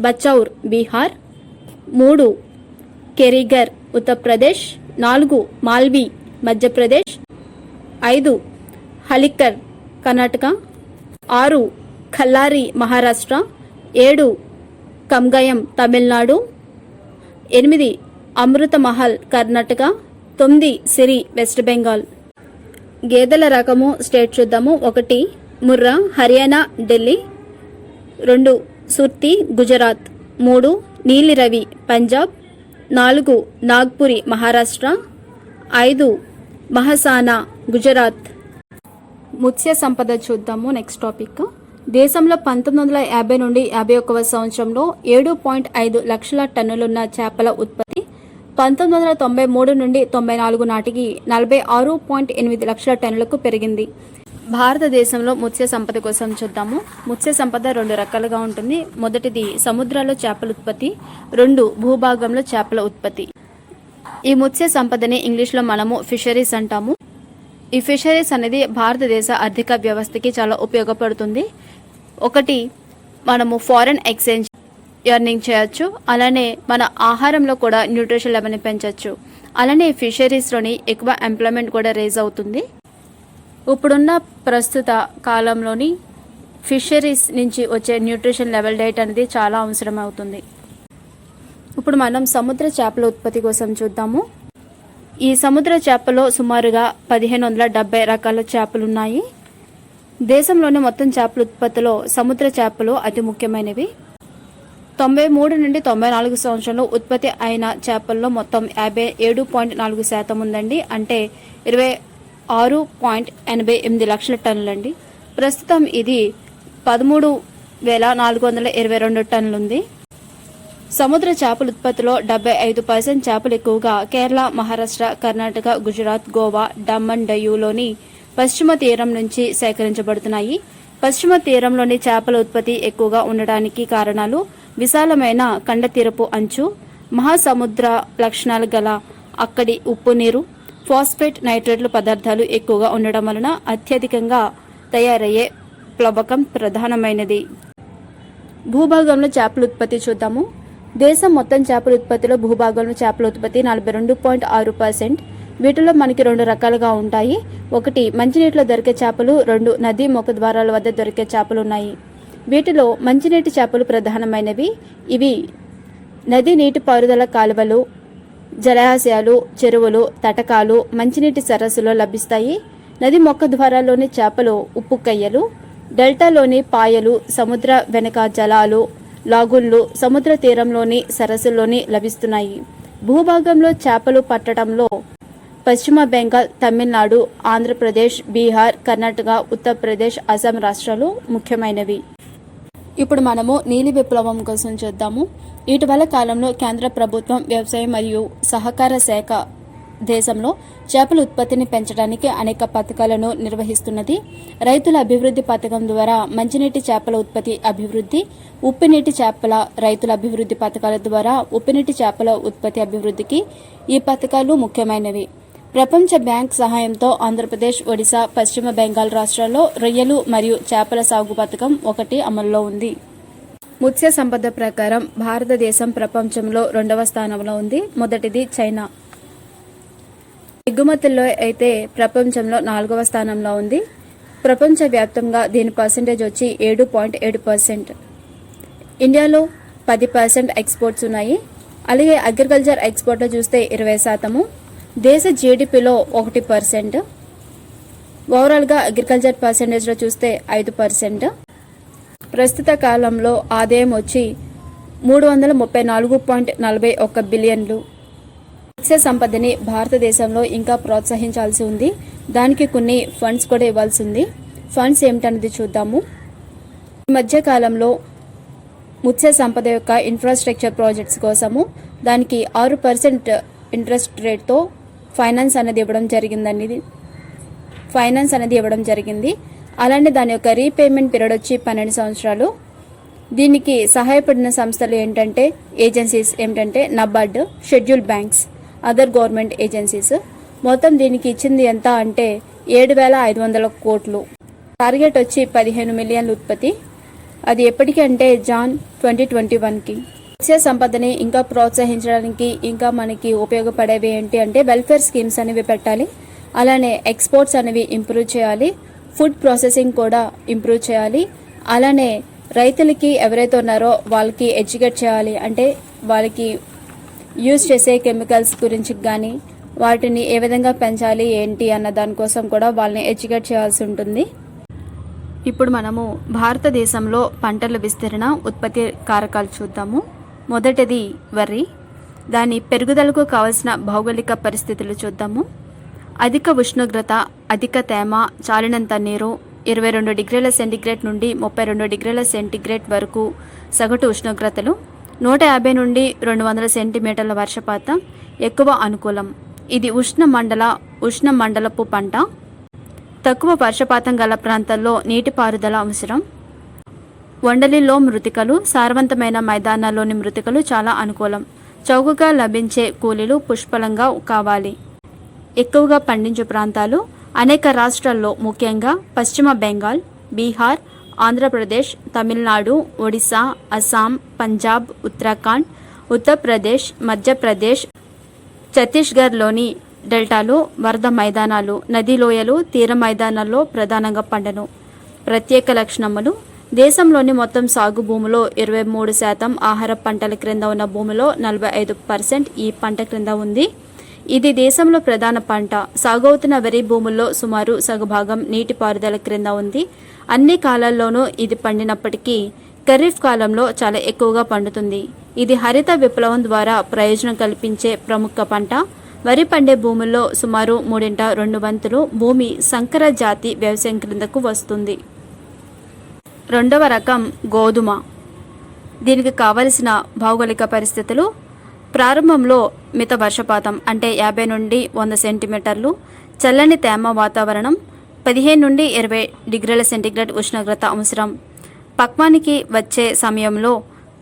బచౌర్ బీహార్. 3 కెరీగర్ ఉత్తరప్రదేశ్. 4 మాల్వీ మధ్యప్రదేశ్. 5 హలికర్ కర్ణాటక. 6 ఖల్లారి మహారాష్ట్ర. 7 కంగయం తమిళనాడు. 8 అమృత మహల్ కర్ణాటక. 9 సిరి వెస్ట్ బెంగాల్. గేదెల రకము స్టేట్ చూద్దాము. 1 ముర్రా హర్యానా, ఢిల్లీ. 2 సుర్తి గుజరాత్. 3 నీలి రవి పంజాబ్. 4 నాగ్పురి మహారాష్ట్ర. 5 మహసానా గుజరాత్. మత్స్య సంపద చూద్దాము. Next topic. దేశంలో 1950 నుండి 51వ సంవత్సరంలో 7.5 లక్షల టన్నులున్న చేపల ఉత్పత్తి 1993 నుండి 94 నాటికి 46.8 లక్షల టన్నులకు పెరిగింది. భారతదేశంలో మత్స్య సంపద కోసం చూద్దాము. మత్స్య సంపద 2 రకాలుగా ఉంటుంది. మొదటిది సముద్రాల్లో చేపల ఉత్పత్తి, 2 భూభాగంలో చేపల ఉత్పత్తి. ఈ మత్స్య సంపదని ఇంగ్లీష్లో మనము ఫిషరీస్ అంటాము. ఈ ఫిషరీస్ అనేది భారతదేశ ఆర్థిక వ్యవస్థకి చాలా ఉపయోగపడుతుంది. ఒకటి, మనము ఫారెన్ ఎక్స్చేంజ్ ఎర్నింగ్ చేయొచ్చు. అలానే మన ఆహారంలో కూడా న్యూట్రిషన్ లెవెల్ని పెంచవచ్చు. అలానే ఫిషరీస్లోని ఎక్కువ ఎంప్లాయ్మెంట్ కూడా రేజ్ అవుతుంది. ఇప్పుడున్న ప్రస్తుత కాలంలోని ఫిషరీస్ నుంచి వచ్చే న్యూట్రిషన్ లెవెల్ డైట్ అనేది చాలా అవసరం అవుతుంది. ఇప్పుడు మనం సముద్ర చేపల ఉత్పత్తి కోసం చూద్దాము. ఈ సముద్ర చేపలో సుమారుగా 1570 రకాల చేపలు ఉన్నాయి. దేశంలోని మొత్తం చేపల ఉత్పత్తిలో సముద్ర చేపలు అతి ముఖ్యమైనవి. 93 నుండి 94 సంవత్సరంలో ఉత్పత్తి అయిన చేపల్లో మొత్తం 57.4% ఉందండి. అంటే 26.88 లక్షల టన్నులండి. ప్రస్తుతం ఇది 13,422 టన్నులు ఉంది. సముద్ర చేపల ఉత్పత్తిలో 75% చేపలు ఎక్కువగా కేరళ, మహారాష్ట్ర, కర్ణాటక, గుజరాత్, గోవా, డామన్ డయ్యూలోని పశ్చిమ తీరం నుంచి సేకరించబడుతున్నాయి. పశ్చిమ తీరంలోని చేపల ఉత్పత్తి ఎక్కువగా ఉండడానికి కారణాలు విశాలమైన కండతీరపు అంచు, మహాసముద్ర లక్షణాలు గల అక్కడి ఉప్పు నీరు, ఫాస్ఫేట్, నైట్రేట్లు పదార్థాలు ఎక్కువగా ఉండడం వలన అత్యధికంగా తయారయ్యే ప్లవకం ప్రధానమైనది. భూభాగంలో చేపల ఉత్పత్తి చూద్దాము. దేశం మొత్తం చేపల ఉత్పత్తిలో భూభాగంలో చేపల ఉత్పత్తి 42.6%. వీటిలో మనకి 2 రకాలుగా ఉంటాయి. ఒకటి, మంచినీటిలో దొరికే చేపలు, 2 నదీ ముఖద్వారాల వద్ద దొరికే చేపలు ఉన్నాయి. వీటిలో మంచినీటి చేపలు ప్రధానమైనవి. ఇవి నదీ నీటి పారుదల కాలువలు, జలాశయాలు, చెరువులు, తటకాలు, మంచినీటి సరస్సులో లభిస్తాయి. నది మొక్క ద్వారాల్లోని చేపలు ఉప్పు కయ్యలు, డెల్టాలోని పాయలు, సముద్ర వెనక జలాలు, లాగున్లు, సముద్ర తీరంలోని సరస్సుల్లోని లభిస్తున్నాయి. భూభాగంలో చేపలు పట్టడంలో పశ్చిమ బెంగాల్, తమిళనాడు, ఆంధ్రప్రదేశ్, బీహార్, కర్ణాటక, ఉత్తరప్రదేశ్, అస్సాం రాష్ట్రాలు ముఖ్యమైనవి. ఇప్పుడు మనము నీలి విప్లవం కోసం చూద్దాము. ఇటీవల కాలంలో కేంద్ర ప్రభుత్వం వ్యవసాయ మరియు సహకార శాఖ దేశంలో చేపల ఉత్పత్తిని పెంచడానికి అనేక పథకాలను నిర్వహిస్తున్నది. రైతుల అభివృద్ధి పథకం ద్వారా మంచినీటి చేపల ఉత్పత్తి అభివృద్ధి, ఉప్పునీటి చేపల రైతుల అభివృద్ధి పథకాల ద్వారా ఉప్పునీటి చేపల ఉత్పత్తి అభివృద్ధికి ఈ పథకాలు ముఖ్యమైనవి. ప్రపంచ బ్యాంక్ సహాయంతో ఆంధ్రప్రదేశ్, ఒడిశా, పశ్చిమ బెంగాల్ రాష్ట్రాల్లో రొయ్యలు మరియు చేపల సాగు పథకం 1 అమల్లో ఉంది. మత్స్య సంపద ప్రకారం భారతదేశం ప్రపంచంలో 2వ స్థానంలో ఉంది. మొదటిది చైనా. ఎగుమతుల్లో అయితే ప్రపంచంలో 4వ స్థానంలో ఉంది. ప్రపంచవ్యాప్తంగా దీని పర్సెంటేజ్ వచ్చి 7.7%. ఇండియాలో 10% ఎక్స్పోర్ట్స్ ఉన్నాయి. అలాగే అగ్రికల్చర్ ఎక్స్పోర్ట్లో చూస్తే 20%. దేశ జీడిపిలో 1%. ఓవరాల్గా అగ్రికల్చర్ పర్సెంటేజ్లో చూస్తే 5%. ప్రస్తుత కాలంలో ఆదాయం వచ్చి 334.41 బిలియన్లు. మత్స్య సంపదని భారతదేశంలో ఇంకా ప్రోత్సహించాల్సి ఉంది. దానికి కొన్ని ఫండ్స్ కూడా ఇవ్వాల్సి ఉంది. ఫండ్స్ ఏమిటనేది చూద్దాము. ఈ మధ్య కాలంలో మత్స్య సంపద యొక్క ఇన్ఫ్రాస్ట్రక్చర్ ప్రాజెక్ట్స్ కోసము దానికి 6% ఇంట్రెస్ట్ రేట్తో ఫైనాన్స్ అనేది ఇవ్వడం జరిగింది. అలానే దాని యొక్క రీపేమెంట్ పీరియడ్ వచ్చి 12 సంవత్సరాలు. దీనికి సహాయపడిన సంస్థలు ఏజెన్సీస్ ఏమిటంటే NABARD, schedule banks, other government agencies. మొత్తం దీనికి ఇచ్చింది ఎంత అంటే 7,500 కోట్లు. టార్గెట్ వచ్చి 15 మిలియన్ల ఉత్పత్తి. అది ఎప్పటికీ అంటే జాన్ 2021కి. మత్స్య సంపదని ఇంకా ప్రోత్సహించడానికి ఇంకా మనకి ఉపయోగపడేవి ఏంటి అంటే వెల్ఫేర్ స్కీమ్స్ అనేవి పెట్టాలి. అలానే ఎక్స్పోర్ట్స్ అనేవి ఇంప్రూవ్ చేయాలి. ఫుడ్ ప్రాసెసింగ్ కూడా ఇంప్రూవ్ చేయాలి. అలానే రైతులకి ఎవరైతే ఉన్నారో వాళ్ళకి ఎడ్యుకేట్ చేయాలి. అంటే వాళ్ళకి యూజ్ చేసే కెమికల్స్ గురించి కానీ వాటిని ఏ విధంగా పెంచాలి ఏంటి అన్న దానికోసం కూడా వాళ్ళని ఎడ్యుకేట్ చేయాల్సి ఉంటుంది. ఇప్పుడు మనము భారతదేశంలో పంటల విస్తరణ, ఉత్పత్తి కారకాలు చూద్దాము. మొదటిది వరి. దాని పెరుగుదలకు కావలసిన భౌగోళిక పరిస్థితులు చూద్దాము. అధిక ఉష్ణోగ్రత, అధిక తేమ, చాలినంత నీరు, 22 డిగ్రీల సెంటీగ్రేడ్ నుండి 32 డిగ్రీల సెంటీగ్రేడ్ వరకు సగటు ఉష్ణోగ్రతలు, 150 నుండి 200 సెంటీమీటర్ల వర్షపాతం ఎక్కువ అనుకూలం. ఇది ఉష్ణ మండలపు పంట. తక్కువ వర్షపాతం గల ప్రాంతాల్లో నీటిపారుదల అవసరం. వండలిలో మృతికలు, సారవంతమైన మైదానాల్లోని మృతికలు చాలా అనుకూలం. చౌకగా లభించే కూలీలు పుష్కలంగా కావాలి. ఎక్కువగా పండించే ప్రాంతాలు అనేక రాష్ట్రాల్లో ముఖ్యంగా పశ్చిమ బెంగాల్, బీహార్, ఆంధ్రప్రదేశ్, తమిళనాడు, ఒడిశా, అస్సాం, పంజాబ్, ఉత్తరాఖండ్, ఉత్తరప్రదేశ్, మధ్యప్రదేశ్, ఛత్తీస్గఢ్లోని డెల్టాలు, వరద మైదానాలు, నదీ లోయలు, తీర మైదానాల్లో ప్రధానంగా పండను. ప్రత్యేక లక్షణములు: దేశంలోని మొత్తం సాగు భూమిలో 23% ఆహార పంటల క్రింద ఉన్న భూమిలో 45% ఈ పంట క్రింద ఉంది. ఇది దేశంలో ప్రధాన పంట. సాగవుతున్న వరి భూముల్లో సుమారు సగభాగం నీటిపారుదల క్రింద ఉంది. అన్ని కాలాల్లోనూ ఇది పండినప్పటికీ ఖరీఫ్ కాలంలో చాలా ఎక్కువగా పండుతుంది. ఇది హరిత విప్లవం ద్వారా ప్రయోజనం కల్పించే ప్రముఖ పంట. వరి పండే భూముల్లో సుమారు 3/2 వంతులు భూమి సంకర జాతి వ్యవసాయం క్రిందకు వస్తుంది. రెండవ రకం గోధుమ. దీనికి కావలసిన భౌగోళిక పరిస్థితులు: ప్రారంభంలో మిత వర్షపాతం అంటే 50 నుండి 100 సెంటీమీటర్లు, చల్లని తేమ వాతావరణం, 15 నుండి 20 డిగ్రీల సెంటీగ్రేడ్ ఉష్ణోగ్రత అవసరం. పక్వానికి వచ్చే సమయంలో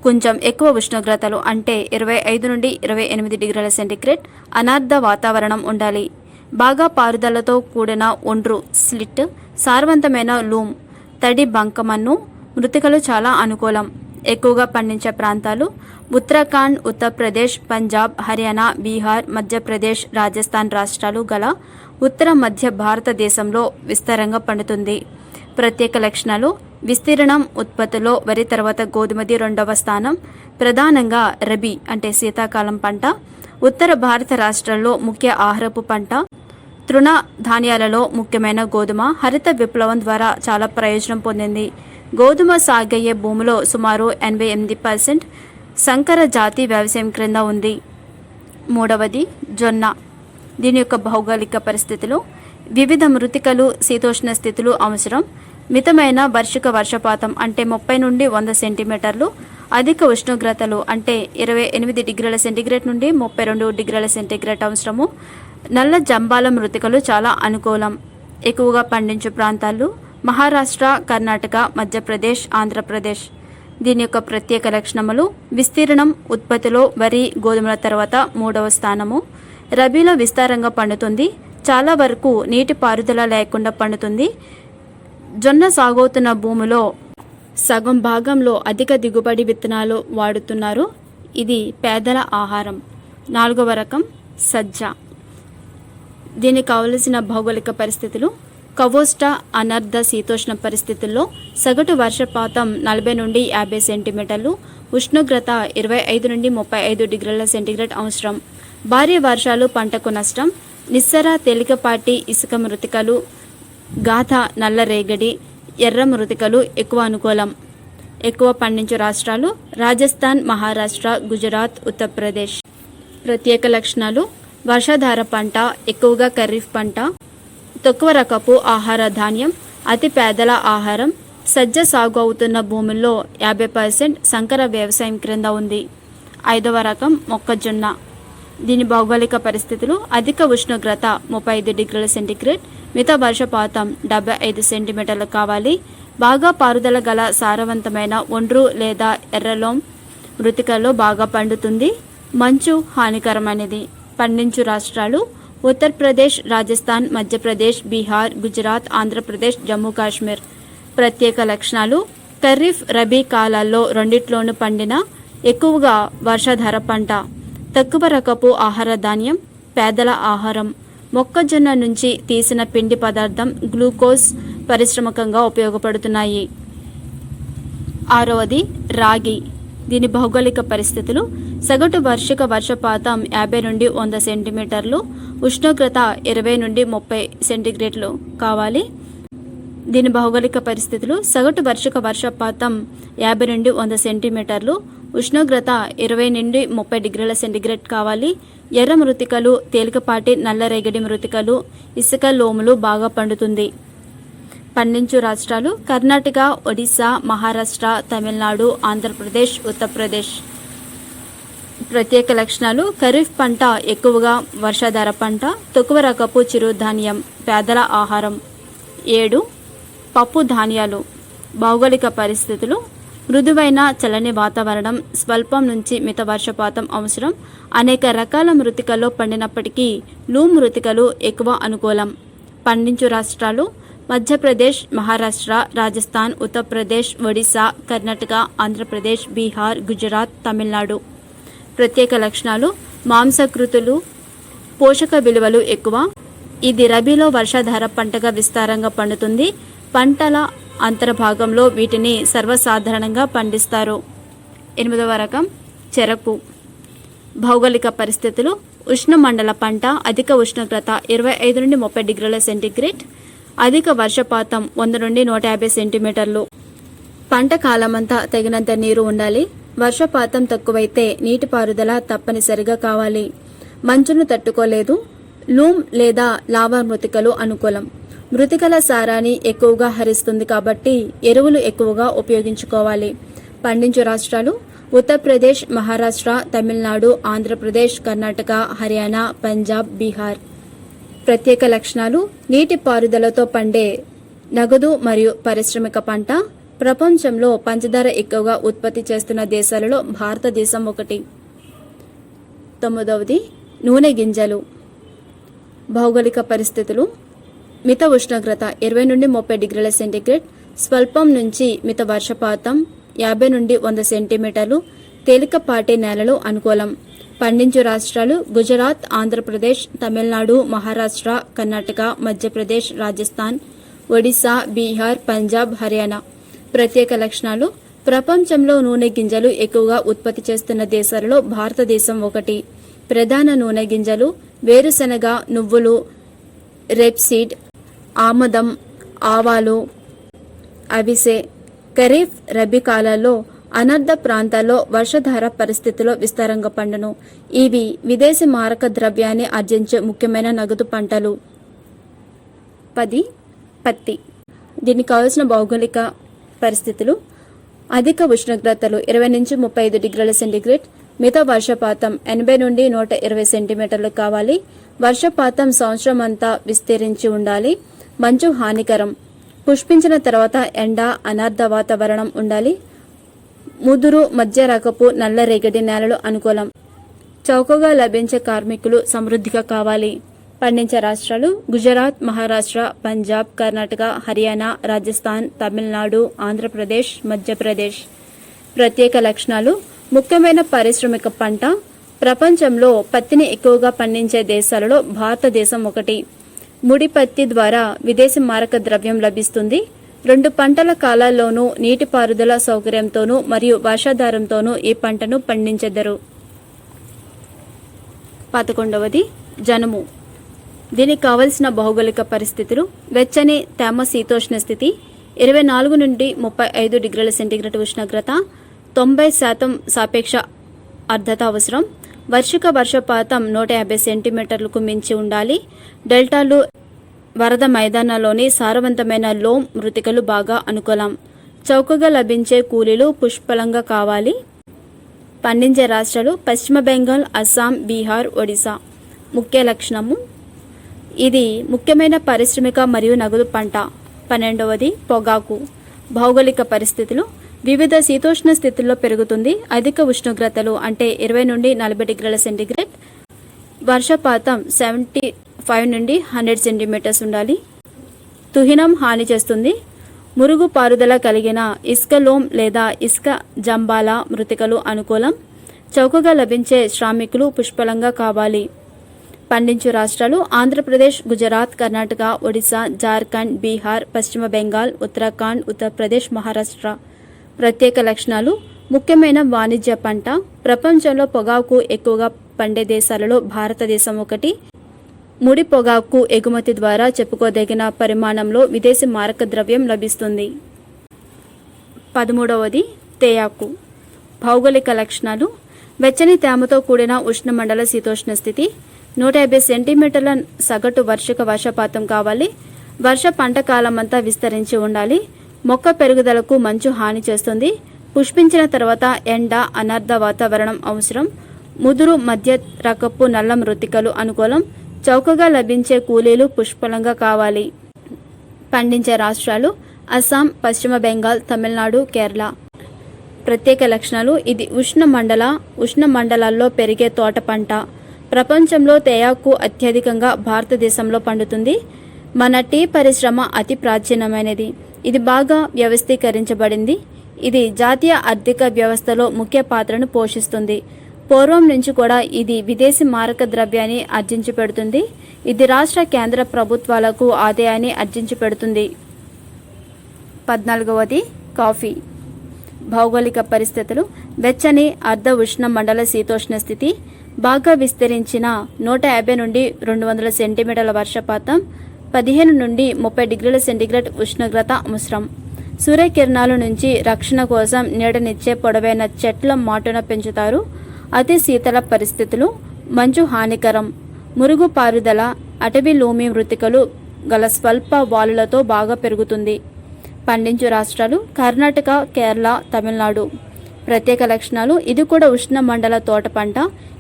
కొంచెం ఎక్కువ ఉష్ణోగ్రతలు అంటే 25 నుండి 28 డిగ్రీల సెంటీగ్రేడ్ అనార్ధ వాతావరణం ఉండాలి. బాగా పారుదలతో కూడిన ఒండ్రు స్లిట్, సారవంతమైన లూమ్, తడి బంకమన్ను మృతికలు చాలా అనుకూలం. ఎక్కువగా పండించే ప్రాంతాలు ఉత్తరాఖండ్, ఉత్తరప్రదేశ్, పంజాబ్, హర్యానా, బీహార్, మధ్యప్రదేశ్, రాజస్థాన్ రాష్ట్రాలు గల ఉత్తర మధ్య భారతదేశంలో విస్తారంగా పండుతుంది. ప్రత్యేక లక్షణాలు: విస్తీర్ణం, ఉత్పత్తిలో వరి తర్వాత గోధుమది రెండవ స్థానం. ప్రధానంగా రబీ అంటే శీతాకాలం పంట. ఉత్తర భారత రాష్ట్రాల్లో ముఖ్య ఆహారపు పంట. తృణ ధాన్యాలలో ముఖ్యమైన గోధుమ హరిత విప్లవం ద్వారా చాలా ప్రయోజనం పొందింది. గోధుమ సాగయ్యే భూమిలో సుమారు 88% సంకర జాతి వ్యవసాయం క్రింద ఉంది. మూడవది జొన్న. దీని యొక్క భౌగోళిక పరిస్థితులు: వివిధ మృతికలు, శీతోష్ణ స్థితులు అవసరం. మితమైన వార్షిక వర్షపాతం అంటే 30 నుండి 100 సెంటీమీటర్లు, అధిక ఉష్ణోగ్రతలు అంటే 28 డిగ్రీల సెంటీగ్రేడ్ నుండి 32 డిగ్రీల సెంటీగ్రేడ్ అవసరము. నల్ల జంబాల మృతికలు చాలా అనుకూలం. ఎక్కువగా పండించే ప్రాంతాలు మహారాష్ట్ర, కర్ణాటక, మధ్యప్రదేశ్, ఆంధ్రప్రదేశ్. దీని యొక్క ప్రత్యేక లక్షణములు: విస్తీర్ణం, ఉత్పత్తిలో వరి, గోధుమల తర్వాత 3వ స్థానము. రబీలో విస్తారంగా పండుతుంది. చాలా వరకు నీటి పారుదల లేకుండా పండుతుంది. జొన్న సాగవుతున్న భూమిలో సగం భాగంలో అధిక దిగుబడి విత్తనాలు వాడుతున్నారు. ఇది పేదల ఆహారం. 4వ రకం సజ్జ. దీనికి కావలసిన భౌగోళిక పరిస్థితులు: కవోస్టా అనర్ధ శీతోష్ణ పరిస్థితుల్లో సగటు వర్షపాతం 40 నుండి 50 సెంటీమీటర్లు, ఉష్ణోగ్రత 25 నుండి 35 డిగ్రీల సెంటీగ్రేడ్ అవసరం. భారీ వర్షాలు పంటకు నష్టం. నిస్సర తేలికపాటి ఇసుక మృతికలు, గాథ నల్ల రేగడి, ఎర్ర మృతికలు ఎక్కువ అనుకూలం. ఎక్కువ పండించే రాష్ట్రాలు రాజస్థాన్, మహారాష్ట్ర, గుజరాత్, ఉత్తరప్రదేశ్. ప్రత్యేక లక్షణాలు: వర్షాధార పంట, ఎక్కువగా ఖరీఫ్ పంట, తక్కువ రకపు ఆహార ధాన్యం, అతి పేదల ఆహారం. సజ్జ సాగు అవుతున్న భూముల్లో 50% సంకర వ్యవసాయం క్రింద ఉంది. 5వ రకం మొక్కజొన్న. దీని భౌగోళిక పరిస్థితులు: అధిక ఉష్ణోగ్రత 35 డిగ్రీల సెంటీగ్రేడ్, మిత వర్షపాతం 75 సెంటీమీటర్లు కావాలి. బాగా పారుదల గల సారవంతమైన ఒండ్రు లేదా ఎర్రలోం మృతికల్లో బాగా పండుతుంది. మంచు హానికరమైనది. పండించు రాష్ట్రాలు ఉత్తరప్రదేశ్, రాజస్థాన్, మధ్యప్రదేశ్, బీహార్, గుజరాత్, ఆంధ్రప్రదేశ్, జమ్మూ కాశ్మీర్. ప్రత్యేక లక్షణాలు: ఖరీఫ్, రబీ కాలాల్లో రెండిట్లోనూ పండిన ఎక్కువగా వర్షాధార పంట. తక్కువ రకపు ఆహార ధాన్యం, పేదల ఆహారం. మొక్కజొన్న నుంచి తీసిన పిండి పదార్థం గ్లూకోజ్ పరిశ్రమకంగా ఉపయోగపడుతున్నాయి. 6వది రాగి. దీని భౌగోళిక పరిస్థితులు: సగటు వార్షిక వర్షపాతం 50 నుండి 100 సెంటీమీటర్లు, ఉష్ణోగ్రత 20 నుండి 30 సెంటీగ్రేడ్లు కావాలి. దీని భౌగోళిక పరిస్థితులు: సగటు వార్షిక వర్షపాతం 50 నుండి 100 సెంటీమీటర్లు, ఉష్ణోగ్రత 20 నుండి 30 డిగ్రీల సెంటీగ్రేడ్ కావాలి. ఎర్ర మృతికలు, తేలికపాటి నల్ల రేగడి మృతికలు, ఇసుక లోములు బాగా పండుతుంది. పండించు రాష్ట్రాలు కర్ణాటక, ఒడిశా, మహారాష్ట్ర, తమిళనాడు, ఆంధ్రప్రదేశ్, ఉత్తరప్రదేశ్. ప్రత్యేక లక్షణాలు: ఖరీఫ్ పంట ఎక్కువగా వర్షాధార పంట, తక్కువ రకపు చిరుధాన్యం, పేదల ఆహారం. 7. పప్పు ధాన్యాలు. భౌగోళిక పరిస్థితులు: మృదువైన చల్లని వాతావరణం, స్వల్పం నుంచి మిత వర్షపాతం అవసరం. అనేక రకాల మృతికల్లో పండినప్పటికీ లూమ్ మృతికలు ఎక్కువ అనుకూలం. పండించు రాష్ట్రాలు: మధ్యప్రదేశ్, మహారాష్ట్ర, రాజస్థాన్, ఉత్తరప్రదేశ్, ఒడిశా, కర్ణాటక, ఆంధ్రప్రదేశ్, బీహార్, గుజరాత్, తమిళనాడు. ప్రత్యేక లక్షణాలు: మాంసకృతులు, పోషక విలువలు ఎక్కువ. ఇది రబీలో వర్షాధార పంటగా విస్తారంగా పండుతుంది. పంటల అంతర్భాగంలో వీటిని సర్వసాధారణంగా పండిస్తారు. 8వ రకం చెరకు. భౌగోళిక పరిస్థితులు: ఉష్ణమండల పంట, అధిక ఉష్ణోగ్రత 25 నుండి 30 డిగ్రీల సెంటీగ్రేడ్, అధిక వర్షపాతం 100 నుండి 150 సెంటీమీటర్లు. పంట కాలమంతా తగినంత నీరు ఉండాలి. వర్షపాతం తక్కువైతే నీటిపారుదల తప్పనిసరిగా కావాలి. మంచును తట్టుకోలేదు. లూమ్ లేదా లావా మృతికలు అనుకూలం. మృతికల సారాన్ని ఎక్కువగా హరిస్తుంది కాబట్టి ఎరువులు ఎక్కువగా ఉపయోగించుకోవాలి. పండించు రాష్ట్రాలు: ఉత్తరప్రదేశ్, మహారాష్ట్ర, తమిళనాడు, ఆంధ్రప్రదేశ్, కర్ణాటక, హర్యానా, పంజాబ్, బీహార్. ప్రత్యేక లక్షణాలు: నీటిపారుదలతో పండే నగదు మరియు పారిశ్రామిక పంట. ప్రపంచంలో పంచదార ఎక్కువగా ఉత్పత్తి చేస్తున్న దేశాలలో భారతదేశం ఒకటి. 9. నూనె గింజలు. భౌగోళిక పరిస్థితులు: మిత ఉష్ణోగ్రత 20 నుండి 30 డిగ్రీల సెంటీగ్రేడ్, స్వల్పం నుంచి మిత వర్షపాతం 50 నుండి 100 సెంటీమీటర్లు, తేలికపాటి నేలలు అనుకూలం. పండించు రాష్ట్రాలు: గుజరాత్, ఆంధ్రప్రదేశ్, తమిళనాడు, మహారాష్ట్ర, కర్ణాటక, మధ్యప్రదేశ్, రాజస్థాన్, ఒడిశా, బీహార్, పంజాబ్, హర్యానా. ప్రత్యేక లక్షణాలు: ప్రపంచంలో నూనె గింజలు ఎక్కువగా ఉత్పత్తి చేస్తున్న దేశాలలో భారతదేశం ఒకటి. ప్రధాన నూనె గింజలు: వేరుశనగ, నువ్వులు, రేప్సీడ్, ఆముదం, ఆవాలు, అవిసె. ఖరీఫ్, రబీ కాలాల్లో అనర్ధ ప్రాంతాల్లో వర్షాధార పరిస్థితుల్లో విస్తారంగా పండును. ఇవి విదేశీ మారక ద్రవ్యాన్ని ఆర్జించే ముఖ్యమైన నగదు పంటలు. 10. పత్తి. దీనికి కావలసిన భౌగోళిక పరిస్థితులు: అధిక ఉష్ణోగ్రతలు 20 నుంచి 35 డిగ్రీల సెంటీగ్రేడ్, మిత వర్షపాతం 80 నుండి 120 సెంటీమీటర్లు కావాలి. వర్షపాతం సంవత్సరం అంతా విస్తరించి ఉండాలి. మంచు హానికరం. పుష్పించిన తర్వాత ఎండ, అనర్ధ వాతావరణం ఉండాలి. ముదురు మధ్య రకపు నల్లరేగడి నేలలు అనుకూలం. చౌకగా లభించే కార్మికులు సమృద్ధిగా కావాలి. పండించే రాష్ట్రాలు: గుజరాత్, మహారాష్ట్ర, పంజాబ్, కర్ణాటక, హర్యానా, రాజస్థాన్, తమిళనాడు, ఆంధ్రప్రదేశ్, మధ్యప్రదేశ్. ప్రత్యేక లక్షణాలు: ముఖ్యమైన పారిశ్రామిక పంట. ప్రపంచంలో పత్తిని ఎక్కువగా పండించే దేశాలలో భారతదేశం ఒకటి. ముడి పత్తి ద్వారా విదేశీ మారక ద్రవ్యం లభిస్తుంది. 2 పంటల కాలాల్లోనూ నీటిపారుదల సౌకర్యంతోనూ మరియు వర్షాధారంతోనూ ఈ పంటను పండించెదరు. 11. జనుము. దీనికి కావలసిన భౌగోళిక పరిస్థితులు: వెచ్చని తేమ శీతోష్ణ స్థితి, 24 నుండి 35 డిగ్రీల సెంటీగ్రేడ్ ఉష్ణోగ్రత, 90% సాపేక్ష ఆర్ద్రత అవసరం. వార్షిక వర్షపాతం 150 సెంటీమీటర్లకు మించి ఉండాలి. డెల్టాలు, వరద మైదానాల్లోని సారవంతమైన లోమ్ మృతికలు బాగా అనుకూలం. చౌకగా లభించే కూలీలు పుష్కలంగా కావాలి. పండించే రాష్ట్రాలు: పశ్చిమ బెంగాల్, అస్సాం, బీహార్, ఒడిశా. ముఖ్య లక్షణము: ఇది ముఖ్యమైన పారిశ్రామిక మరియు నగదు పంట. 12. పొగాకు. భౌగోళిక పరిస్థితులు: వివిధ శీతోష్ణ స్థితుల్లో పెరుగుతుంది. అధిక ఉష్ణోగ్రతలు అంటే 20 నుండి 40 డిగ్రీల సెంటీగ్రేడ్, వర్షపాతం 75 నుండి 100 సెంటీమీటర్స్ ఉండాలి. తుహినం హాని చేస్తుంది. మురుగు పారుదల కలిగిన ఇసుక లోమ్ లేదా ఇసుక జంబాల మృతికలు అనుకూలం. చౌకగా లభించే శ్రామికులు పుష్కలంగా కావాలి. పండించు రాష్ట్రాలు: ఆంధ్రప్రదేశ్, గుజరాత్, కర్ణాటక, ఒడిశా, జార్ఖండ్, బీహార్, పశ్చిమ బెంగాల్, ఉత్తరాఖండ్, ఉత్తరప్రదేశ్, మహారాష్ట్ర. ప్రత్యేక లక్షణాలు: ముఖ్యమైన వాణిజ్య పంట. ప్రపంచంలో పొగాకు ఎక్కువగా పండే దేశాలలో భారతదేశం ఒకటి. ముడి పొగాకు ఎగుమతి ద్వారా చెప్పుకోదగిన పరిమాణంలో విదేశీ మారక ద్రవ్యం లభిస్తుంది. 13. తేయాకు. భౌగోళిక లక్షణాలు: వెచ్చని తేమతో కూడిన ఉష్ణమండల శీతోష్ణ స్థితి, 150 సెంటీమీటర్ల సగటు వార్షిక వర్షపాతం కావాలి. వర్ష పంట కాలమంతా విస్తరించి ఉండాలి. మొక్క పెరుగుదలకు మంచు హాని చేస్తుంది. పుష్పించిన తర్వాత ఎండ, అనర్ధ వాతావరణం అవసరం. ముదురు మధ్య రకపు నల్ల మృతికలు అనుకూలం. చౌకగా లభించే కూలీలు పుష్కలంగా కావాలి. పండించే రాష్ట్రాలు అస్సాం, పశ్చిమ బెంగాల్, తమిళనాడు, కేరళ. ప్రత్యేక లక్షణాలు: ఇది ఉష్ణ మండలాల్లో పెరిగే తోట పంట. ప్రపంచంలో తేయాకు అత్యధికంగా భారతదేశంలో పండుతుంది. మన టీ పరిశ్రమ అతి ప్రాచీనమైనది. ఇది బాగా వ్యవస్థీకరించబడింది. ఇది జాతీయ ఆర్థిక వ్యవస్థలో ముఖ్య పాత్రను పోషిస్తుంది. పూర్వం నుంచి కూడా ఇది విదేశీ మారక ద్రవ్యాన్ని ఆర్జించి పెడుతుంది. ఇది రాష్ట్ర కేంద్ర ప్రభుత్వాలకు ఆదాయాన్ని ఆర్జించి పెడుతుంది. 14వది కాఫీ. భౌగోళిక పరిస్థితులు: వెచ్చని అర్ధ ఉష్ణ మండల శీతోష్ణ స్థితి, బాగా విస్తరించిన 150 నుండి 200 సెంటీమీటర్ల వర్షపాతం, 15 నుండి 30 డిగ్రీల సెంటీగ్రేడ్ ఉష్ణోగ్రత అవసరం. సూర్యకిరణాల నుంచి రక్షణ కోసం నీడనిచ్చే పొడవైన చెట్ల మాటున పెంచుతారు. అతి శీతల పరిస్థితులు: మంచు హానికరం. మురుగు పారుదల అటవీ లూమి మృతికలు గల స్వల్ప వాలులతో బాగా పెరుగుతుంది. పండించు రాష్ట్రాలు కర్ణాటక, కేరళ, తమిళనాడు. ప్రత్యేక లక్షణాలు: ఇది కూడా ఉష్ణ మండల తోట పంట.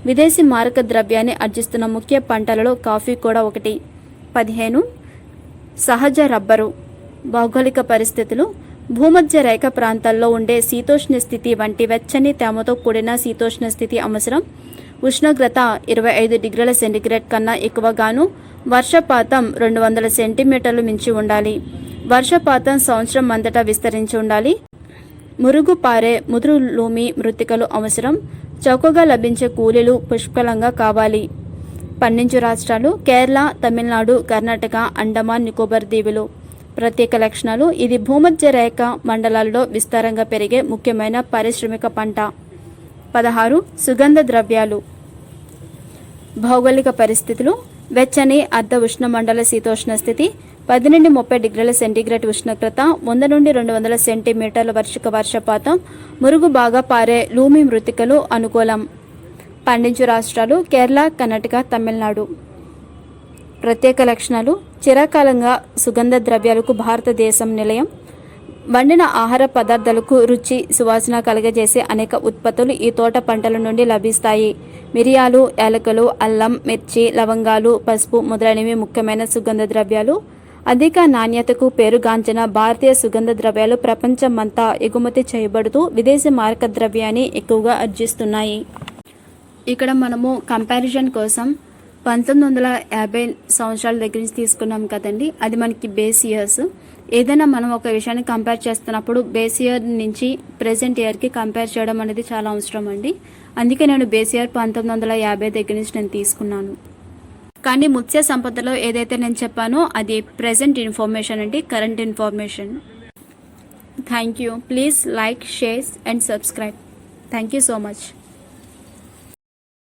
విదేశీ మారక ద్రవ్యాన్ని ఆర్జిస్తున్న ముఖ్య పంటలలో కాఫీ కూడా ఒకటి. 15 సహజ రబ్బరు. భౌగోళిక పరిస్థితులు: భూమధ్య రేఖ ప్రాంతాల్లో ఉండే శీతోష్ణ స్థితి వంటి వెచ్చని తేమతో కూడిన శీతోష్ణ స్థితి అవసరం. ఉష్ణోగ్రత 25 డిగ్రీల సెంటీగ్రేడ్ కన్నా ఎక్కువగాను, వర్షపాతం 200 సెంటీమీటర్లు మించి ఉండాలి. వర్షపాతం సంవత్సరం అంతటా విస్తరించి ఉండాలి. మురుగు పారే ముదురు లూమి మృతికలు అవసరం. చౌకగా లభించే కూలీలు పుష్కలంగా కావాలి. పండించు రాష్ట్రాలు కేరళ, తమిళనాడు, కర్ణాటక, అండమాన్ నికోబార్ దీవులు. ప్రత్యేక లక్షణాలు: ఇది భూమధ్య రేఖ మండలాల్లో విస్తారంగా పెరిగే ముఖ్యమైన పారిశ్రామిక పంట. 16 సుగంధ ద్రవ్యాలు. భౌగోళిక పరిస్థితులు: వెచ్చని అర్ధ ఉష్ణ మండల శీతోష్ణ స్థితి, 10 నుండి 30 డిగ్రీల సెంటీగ్రేడ్ ఉష్ణోగ్రత, 100 నుండి 200 సెంటీమీటర్ల వర్షపాతం, మురుగు బాగా పారే లూమి మృతికలు అనుకూలం. పండించు రాష్ట్రాలు కేరళ, కర్ణాటక, తమిళనాడు. ప్రత్యేక లక్షణాలు: చిరకాలంగా సుగంధ ద్రవ్యాలకు భారతదేశం నిలయం. వండిన ఆహార పదార్థాలకు రుచి, సువాసన కలగజేసే అనేక ఉత్పత్తులు ఈ తోట పంటల నుండి లభిస్తాయి. మిరియాలు, యాలకులు, అల్లం, మిర్చి, లవంగాలు, పసుపు మొదలైనవి ముఖ్యమైన సుగంధ ద్రవ్యాలు. అధిక నాణ్యతకు పేరుగాంచిన భారతీయ సుగంధ ద్రవ్యాలు ప్రపంచమంతా ఎగుమతి చేయబడుతూ విదేశీ మారక ద్రవ్యాన్ని ఎక్కువగా ఆర్జిస్తున్నాయి. ఇక్కడ మనము కంపారిజన్ కోసం 1950 సంవత్సరాల దగ్గర నుంచి తీసుకున్నాం కదండి. అది మనకి బేస్ ఇయర్స్. ఏదైనా మనం ఒక విషయాన్ని కంపేర్ చేస్తున్నప్పుడు బేస్ ఇయర్ నుంచి ప్రెసెంట్ ఇయర్కి కంపేర్ చేయడం అనేది చాలా అవసరం అండి. అందుకే నేను బేస్ ఇయర్ 1950 దగ్గర నుంచి నేను తీసుకున్నాను. కానీ మత్స్య సంపదలో ఏదైతే నేను చెప్పానో అది ప్రెసెంట్ ఇన్ఫర్మేషన్ అండి, current information. Thank you. Please like, share and subscribe. Thank you so much.